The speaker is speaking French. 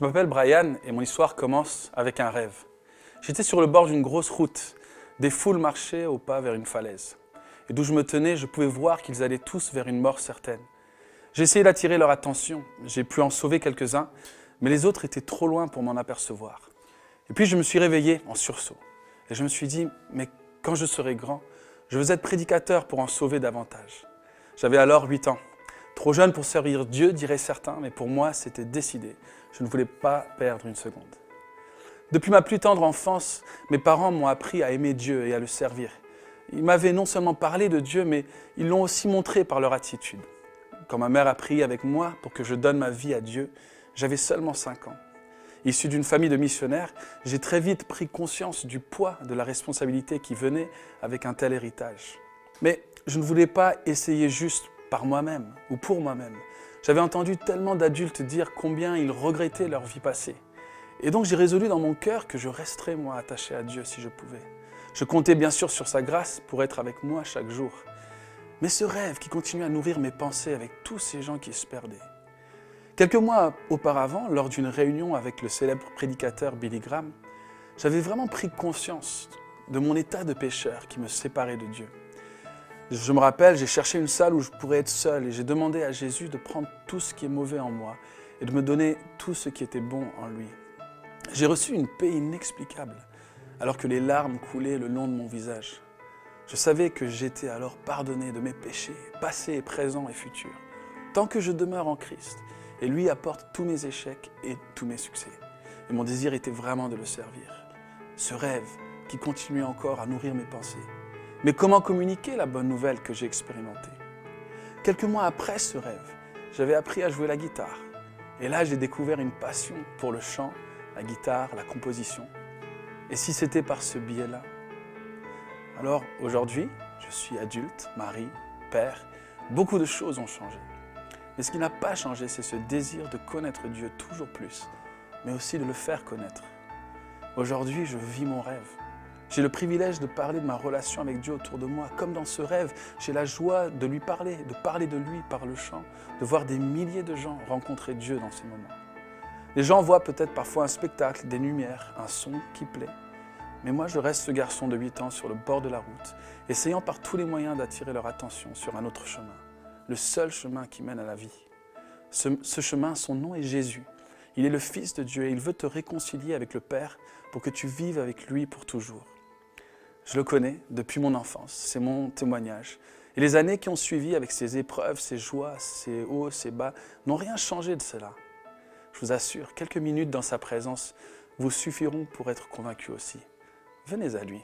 Je m'appelle Brian et mon histoire commence avec un rêve. J'étais sur le bord d'une grosse route. Des foules marchaient au pas vers une falaise. Et d'où je me tenais, je pouvais voir qu'ils allaient tous vers une mort certaine. J'ai essayé d'attirer leur attention. J'ai pu en sauver quelques-uns, mais les autres étaient trop loin pour m'en apercevoir. Et puis je me suis réveillé en sursaut. Et je me suis dit, mais quand je serai grand, je veux être prédicateur pour en sauver davantage. J'avais alors 8 ans. Trop jeune pour servir Dieu, diraient certains, mais pour moi, c'était décidé. Je ne voulais pas perdre une seconde. Depuis ma plus tendre enfance, mes parents m'ont appris à aimer Dieu et à le servir. Ils m'avaient non seulement parlé de Dieu, mais ils l'ont aussi montré par leur attitude. Quand ma mère a prié avec moi pour que je donne ma vie à Dieu, j'avais seulement 5 ans. Issu d'une famille de missionnaires, j'ai très vite pris conscience du poids de la responsabilité qui venait avec un tel héritage. Mais je ne voulais pas essayer juste par moi-même ou pour moi-même. J'avais entendu tellement d'adultes dire combien ils regrettaient leur vie passée. Et donc j'ai résolu dans mon cœur que je resterais moi attaché à Dieu si je pouvais. Je comptais bien sûr sur sa grâce pour être avec moi chaque jour. Mais ce rêve qui continuait à nourrir mes pensées avec tous ces gens qui se perdaient. Quelques mois auparavant, lors d'une réunion avec le célèbre prédicateur Billy Graham, j'avais vraiment pris conscience de mon état de pécheur qui me séparait de Dieu. Je me rappelle, j'ai cherché une salle où je pourrais être seul et j'ai demandé à Jésus de prendre tout ce qui est mauvais en moi et de me donner tout ce qui était bon en lui. J'ai reçu une paix inexplicable alors que les larmes coulaient le long de mon visage. Je savais que j'étais alors pardonné de mes péchés, passés, présents et futurs, tant que je demeure en Christ. Et lui apporte tous mes échecs et tous mes succès. Et mon désir était vraiment de le servir. Ce rêve qui continuait encore à nourrir mes pensées. Mais comment communiquer la bonne nouvelle que j'ai expérimentée? Quelques mois après ce rêve, j'avais appris à jouer la guitare. Et là, j'ai découvert une passion pour le chant, la guitare, la composition. Et si c'était par ce biais-là? Alors aujourd'hui, je suis adulte, mari, père. Beaucoup de choses ont changé. Mais ce qui n'a pas changé, c'est ce désir de connaître Dieu toujours plus, mais aussi de le faire connaître. Aujourd'hui, je vis mon rêve. J'ai le privilège de parler de ma relation avec Dieu autour de moi. Comme dans ce rêve, j'ai la joie de lui parler, de parler de lui par le chant, de voir des milliers de gens rencontrer Dieu dans ces moments. Les gens voient peut-être parfois un spectacle, des lumières, un son qui plaît. Mais moi, je reste ce garçon de 8 ans sur le bord de la route, essayant par tous les moyens d'attirer leur attention sur un autre chemin. Le seul chemin qui mène à la vie. Ce chemin, son nom est Jésus. Il est le Fils de Dieu et il veut te réconcilier avec le Père pour que tu vives avec lui pour toujours. Je le connais depuis mon enfance, c'est mon témoignage. Et les années qui ont suivi avec ses épreuves, ses joies, ses hauts, ses bas, n'ont rien changé de cela. Je vous assure, quelques minutes dans sa présence vous suffiront pour être convaincus aussi. Venez à lui.